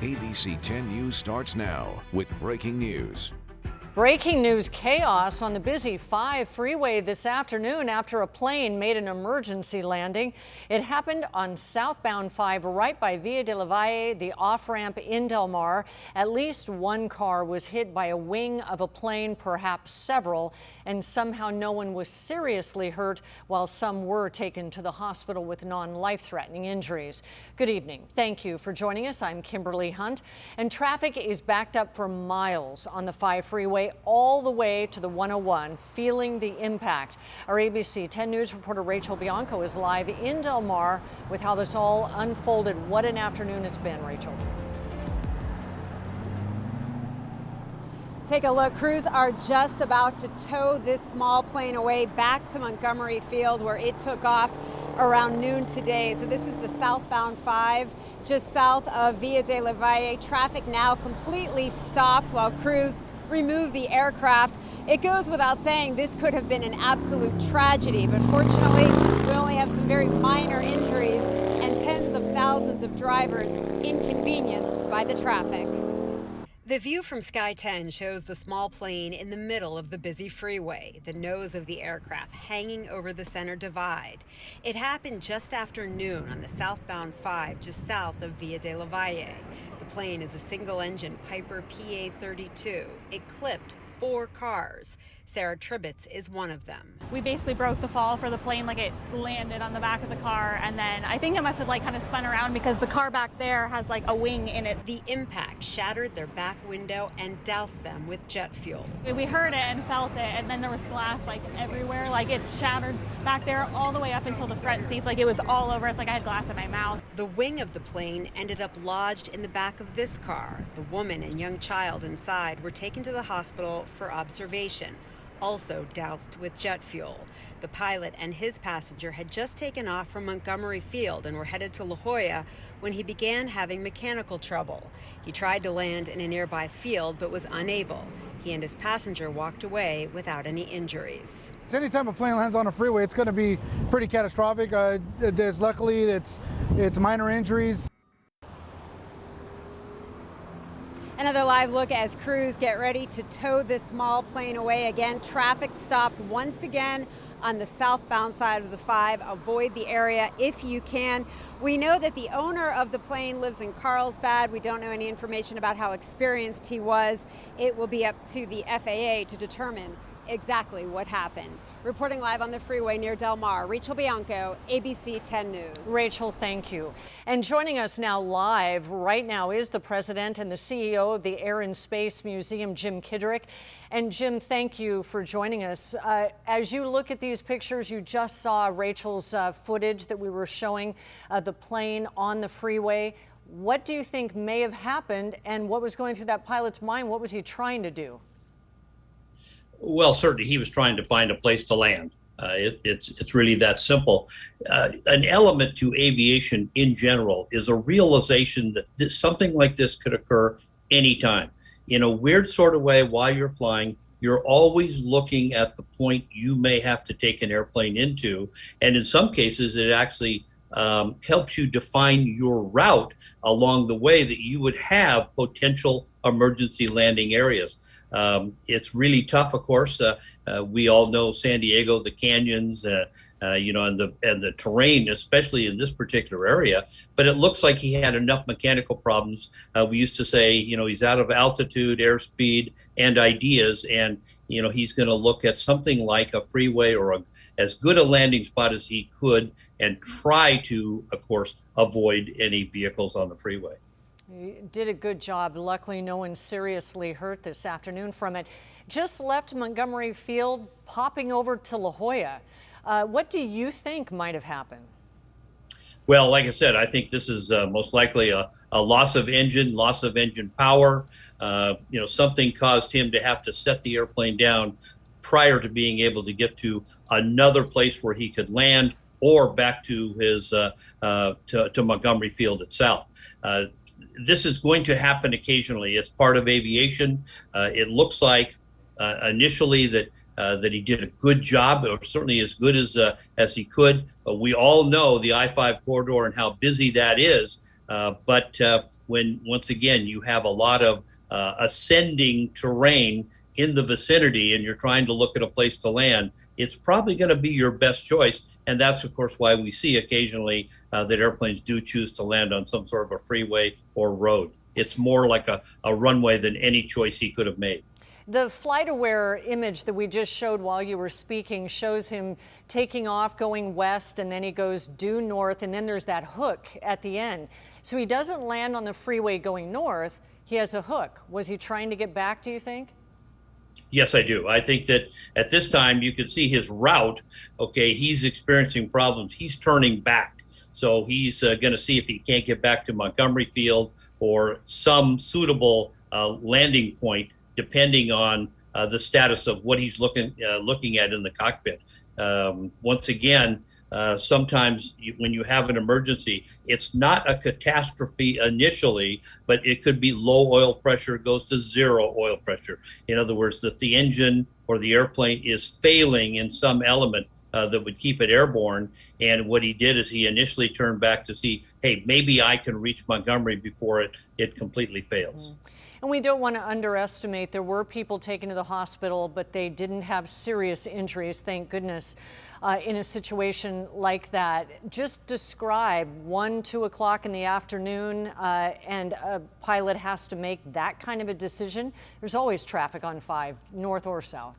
ABC 10 News starts now with breaking news. Breaking news: chaos on the busy 5 freeway this afternoon after a plane made an emergency landing. It happened on southbound 5 right by Via de la Valle, the off-ramp in Del Mar. At least one car was hit by a wing of a plane, perhaps several, and somehow no one was seriously hurt, while some were taken to the hospital with non-life-threatening injuries. Good evening. Thank you for joining us. I'm Kimberly Hunt, and traffic is backed up for miles on the 5 freeway all the way to the 101, feeling the impact. Our ABC 10 News reporter Rachel Bianco is live in Del Mar with how this all unfolded. What an afternoon it's been, Rachel. Take a look. Crews are just about to tow this small plane away back to Montgomery Field, where it took off around noon today. So this is the southbound 5 just south of Via de la Valle. Traffic now completely stopped while crews remove the aircraft. It goes without saying this could have been an absolute tragedy, but fortunately we only have some very minor injuries and tens of thousands of drivers inconvenienced by the traffic. The view from Sky 10 shows the small plane in the middle of the busy freeway, the nose of the aircraft hanging over the center divide. It happened just after noon on the southbound 5 just south of Via de la Valle. The plane is a single-engine Piper PA-32. It clipped 4 cars. Sarah Tribbets is one of them. We basically broke the fall for the plane, like it landed on the back of the car, and then I think it must have kind of spun around because the car back there has a wing in it. The impact shattered their back window and doused them with jet fuel. We heard it and felt it, and then there was glass everywhere. It shattered back there all the way up until the front seats. It was all over. It's like I had glass in my mouth. The wing of the plane ended up lodged in the back of this car. The woman and young child inside were taken to the hospital for observation, also doused with jet fuel. The pilot and his passenger had just taken off from Montgomery Field and were headed to La Jolla when he began having mechanical trouble. He tried to land in a nearby field but was unable. He and his passenger walked away without any injuries. Anytime a plane lands on a freeway, it's going to be pretty catastrophic. Luckily, it's minor injuries. Another live look as crews get ready to tow this small plane away. Again, traffic stopped once again on the southbound side of the 5. Avoid the area if you can. We know that the owner of the plane lives in Carlsbad. We don't know any information about how experienced he was. It will be up to the FAA to determine exactly what happened. Reporting live on the freeway near Del Mar, Rachel Bianco, ABC 10 News. Rachel, thank you. And joining us now live right now is the president and the CEO of the Air and Space Museum, Jim Kidrick. And Jim, thank you for joining us. As you look at these pictures, you just saw Rachel's footage that we were showing, the plane on the freeway. What do you think may have happened, and what was going through that pilot's mind? What was he trying to do? Well, certainly he was trying to find a place to land. It's really that simple. An element to aviation in general is a realization that something like this could occur anytime. In a weird sort of way, while you're flying, you're always looking at the point you may have to take an airplane into. And in some cases, it actually helps you define your route along the way that you would have potential emergency landing areas. It's really tough, of course. We all know San Diego, the canyons, and the terrain, especially in this particular area. But it looks like he had enough mechanical problems. We used to say, he's out of altitude, airspeed, and ideas, and he's going to look at something like a freeway or as good a landing spot as he could, and try to, of course, avoid any vehicles on the freeway. You did a good job. Luckily, no one seriously hurt this afternoon from it. Just left Montgomery Field, popping over to La Jolla. What do you think might have happened? Well, like I said, I think this is most likely a loss of engine power. Something caused him to have to set the airplane down prior to being able to get to another place where he could land, or back to his to Montgomery Field itself. This is going to happen occasionally. It's part of aviation. It looks like initially that he did a good job, or certainly as good as he could. But we all know the I-5 corridor and how busy that is. But when once again you have a lot of ascending terrain in the vicinity and you're trying to look at a place to land, it's probably going to be your best choice. And that's, of course, why we see occasionally that airplanes do choose to land on some sort of a freeway or road. It's more like a runway than any choice he could have made. The FlightAware image that we just showed while you were speaking shows him taking off, going west, and then he goes due north, and then there's that hook at the end. So he doesn't land on the freeway going north, he has a hook. Was he trying to get back, do you think? Yes, I do. I think that at this time you could see his route. Okay, he's experiencing problems. He's turning back. So he's going to see if he can't get back to Montgomery Field or some suitable landing point, depending on the status of what he's looking at in the cockpit. Once again, sometimes when you have an emergency, it's not a catastrophe initially, but it could be low oil pressure goes to zero oil pressure. In other words, that the engine or the airplane is failing in some element that would keep it airborne. And what he did is he initially turned back to see, hey, maybe I can reach Montgomery before it completely fails. And we don't want to underestimate, there were people taken to the hospital, but they didn't have serious injuries, thank goodness, in a situation like that. Just describe 1, 2 o'clock in the afternoon and a pilot has to make that kind of a decision. There's always traffic on 5, north or south.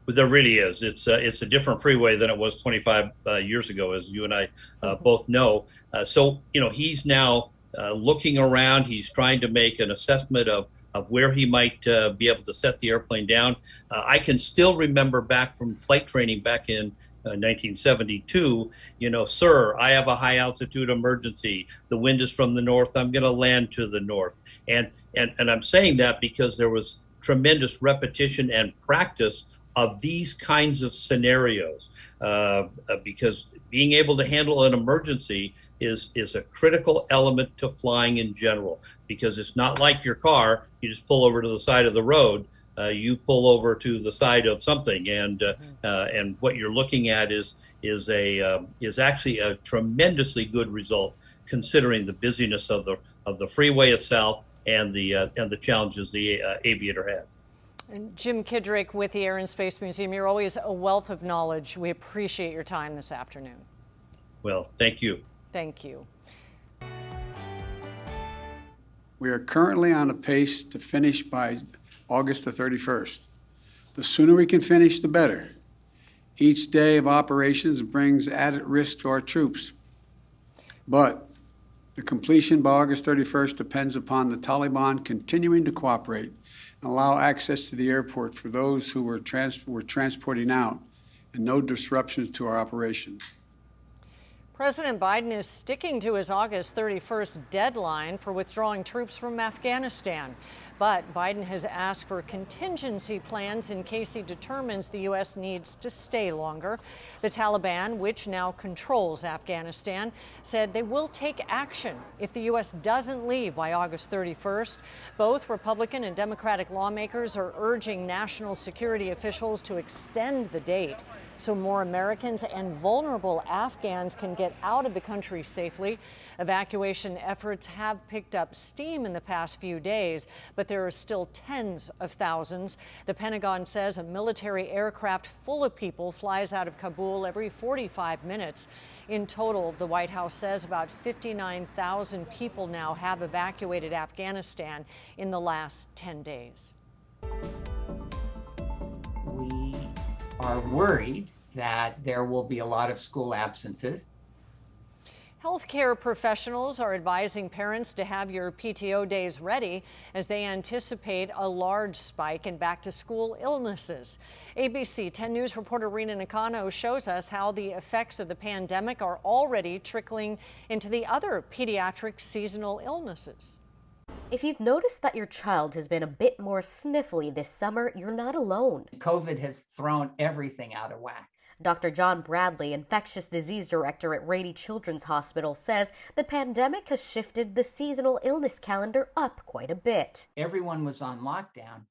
There really is. It's a different freeway than it was 25 years ago, as you and I both know. So, he's now looking around. He's trying to make an assessment of where he might be able to set the airplane down. I can still remember back from flight training back in 1972, sir, I have a high altitude emergency. The wind is from the north. I'm going to land to the north. And I'm saying that because there was tremendous repetition and practice of these kinds of scenarios, because being able to handle an emergency is a critical element to flying in general, because it's not like your car. You just pull over to the side of the road. You pull over to the side of something, and what you're looking at is actually a tremendously good result, considering the busyness of the freeway itself and the challenges the aviator had. And Jim Kidrick with the Air and Space Museum, you're always a wealth of knowledge. We appreciate your time this afternoon. Well, thank you. Thank you. We are currently on a pace to finish by August the 31st. The sooner we can finish, the better. Each day of operations brings added risk to our troops. But the completion by August 31st depends upon the Taliban continuing to cooperate and allow access to the airport for those who we're transporting out, and no disruptions to our operations. President Biden is sticking to his August 31st deadline for withdrawing troops from Afghanistan. But Biden has asked for contingency plans in case he determines the U.S. needs to stay longer. The Taliban, which now controls Afghanistan, said they will take action if the U.S. doesn't leave by August 31st. Both Republican and Democratic lawmakers are urging national security officials to extend the date so more Americans and vulnerable Afghans can get out of the country safely. Evacuation efforts have picked up steam in the past few days, but there are still tens of thousands. The Pentagon says a military aircraft full of people flies out of Kabul every 45 minutes. In total, the White House says about 59,000 people now have evacuated Afghanistan in the last 10 days. We are worried that there will be a lot of school absences. Healthcare professionals are advising parents to have your PTO days ready as they anticipate a large spike in back-to-school illnesses. ABC 10 News reporter Rena Nakano shows us how the effects of the pandemic are already trickling into the other pediatric seasonal illnesses. If you've noticed that your child has been a bit more sniffly this summer, you're not alone. COVID has thrown everything out of whack. Dr. John Bradley, infectious disease director at Rady Children's Hospital, says the pandemic has shifted the seasonal illness calendar up quite a bit. Everyone was on lockdown.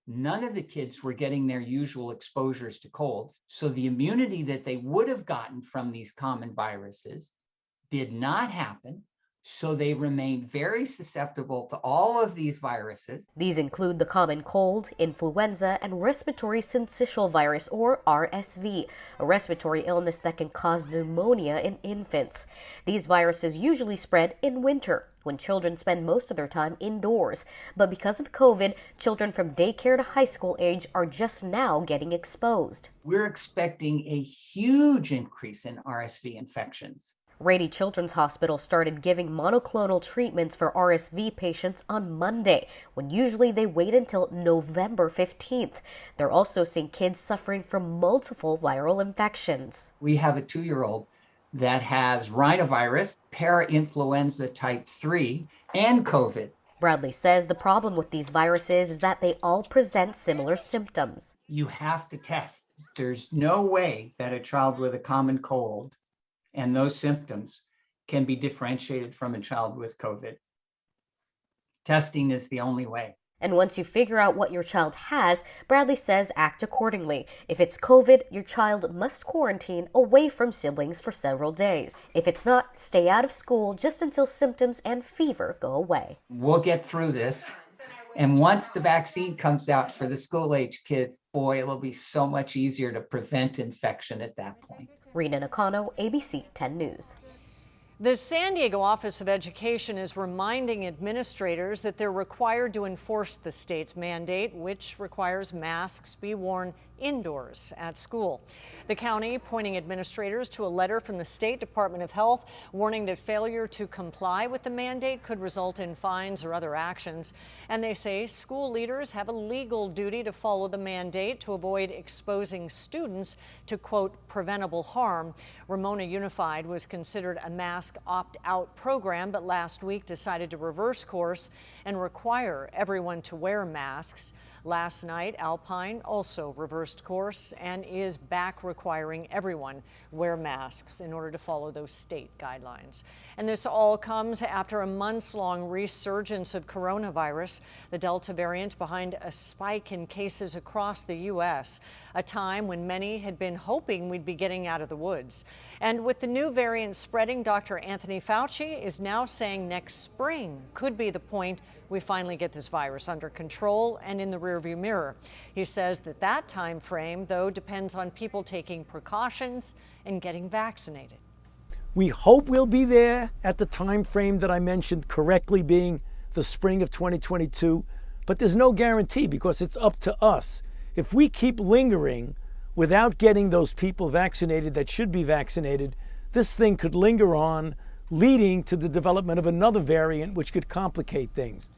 None of the kids were getting their usual exposures to colds. So the immunity that they would have gotten from these common viruses did not happen. So they remain very susceptible to all of these viruses. These include the common cold, influenza, and respiratory syncytial virus, or RSV, a respiratory illness that can cause pneumonia in infants. These viruses usually spread in winter, when children spend most of their time indoors. But because of COVID, children from daycare to high school age are just now getting exposed. We're expecting a huge increase in RSV infections. Rady Children's Hospital started giving monoclonal treatments for RSV patients on Monday, when usually they wait until November 15th. They're also seeing kids suffering from multiple viral infections. We have a 2-year-old that has rhinovirus, parainfluenza type 3, and COVID. Bradley says the problem with these viruses is that they all present similar symptoms. You have to test. There's no way that a child with a common cold and those symptoms can be differentiated from a child with COVID. Testing is the only way. And once you figure out what your child has, Bradley says act accordingly. If it's COVID, your child must quarantine away from siblings for several days. If it's not, stay out of school just until symptoms and fever go away. We'll get through this. And once the vaccine comes out for the school-age kids, boy, it'll be so much easier to prevent infection at that point. Rena Nakano, ABC 10 News. The San Diego Office of Education is reminding administrators that they're required to enforce the state's mandate, which requires masks be worn indoors at school. The county pointing administrators to a letter from the State Department of Health warning that failure to comply with the mandate could result in fines or other actions. And they say school leaders have a legal duty to follow the mandate to avoid exposing students to, quote, preventable harm. Ramona Unified was considered a mask opt-out program, but last week decided to reverse course and require everyone to wear masks. Last night, Alpine also reversed course and is back requiring everyone wear masks in order to follow those state guidelines. And this all comes after a months-long resurgence of coronavirus, the Delta variant behind a spike in cases across the U.S., a time when many had been hoping we'd be getting out of the woods. And with the new variant spreading, Dr. Anthony Fauci is now saying next spring could be the point we finally get this virus under control and in the rearview mirror. He says that time frame, though, depends on people taking precautions and getting vaccinated. We hope we'll be there at the time frame that I mentioned correctly, being the spring of 2022, but there's no guarantee because it's up to us. If we keep lingering without getting those people vaccinated that should be vaccinated, this thing could linger on, leading to the development of another variant which could complicate things.